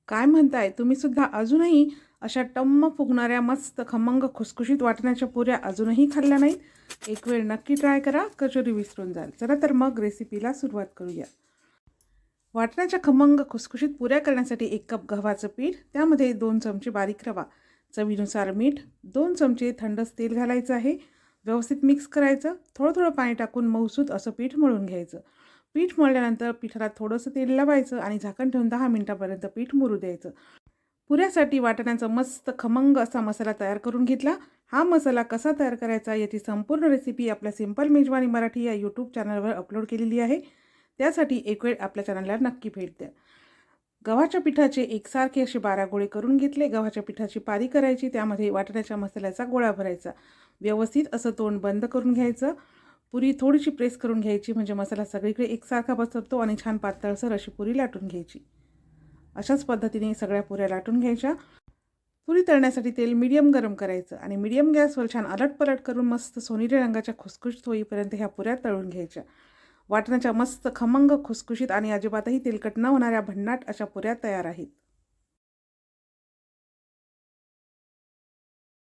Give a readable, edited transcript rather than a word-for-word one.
काय म्हणताय? तुम्ही सुद्धा अजूनही अशा टम्म फुगणाऱ्या मस्त खमंग खुसखुशीत वाटण्याच्या पुऱ्या अजूनही खाल्ल्या नाहीत? एक वेळ नक्की ट्राय करा, कचोरी विसरून जाल. चला तर मग रेसिपीला सुरुवात करूया. वाटण्याच्या खमंग खुसखुशीत पुऱ्या करण्यासाठी 1 कप गव्हाचं पीठ, त्यामध्ये 2 चमचे बारीक रवा, चवीनुसार मीठ, 2 चमचे थंडच तेल घालायचं आहे. व्यवस्थित मिक्स करायचं. थोडं थोडं पाणी टाकून मऊसूत असं पीठ मळून घ्यायचं. पीठ मळल्यानंतर पिठाला थोडंसं तेल लावायचं आणि झाकण ठेवून 10 मिनिटापर्यंत पीठ मुरू द्यायचं. पुऱ्यासाठी वाटण्याचा मस्त खमंग असा मसाला तयार करून घेतला. हा मसाला कसा तयार करायचा याची संपूर्ण रेसिपी आपल्या सिंपल मेजवानी मराठी या यूट्यूब चॅनलवर अपलोड केलेली आहे. त्यासाठी एक वेळ आपल्या चॅनलला नक्की भेट द्या. गव्हाच्या पिठाचे एकसारखे असे 12 गोळे करून घेतले. गव्हाच्या पिठाची पारी करायची, त्यामध्ये वाटण्याच्या मसाल्याचा गोळा भरायचा. व्यवस्थित असं तोंड बंद करून घ्यायचं. पुरी थोडीशी प्रेस करून घ्यायची, म्हणजे मसाला सगळीकडे एकसारखा बसतो आणि छान पातळसर अशी पुरी लाटून घ्यायची. अशाच पद्धतीने सगळ्या पुऱ्या लाटून घ्यायच्या. पुरी तळण्यासाठी तेल मीडियम गरम करायचं आणि मीडियम गॅसवर छान अलटपलट करून मस्त सोनेरी रंगाच्या खुसखुशीत होईपर्यंत ह्या पुऱ्या तळून घ्यायच्या. वाटण्याच्या मस्त खमंग खुसखुशीत आणि अजिबातही तेलकट न होणाऱ्या भन्नाट अशा पुऱ्या तयार आहेत.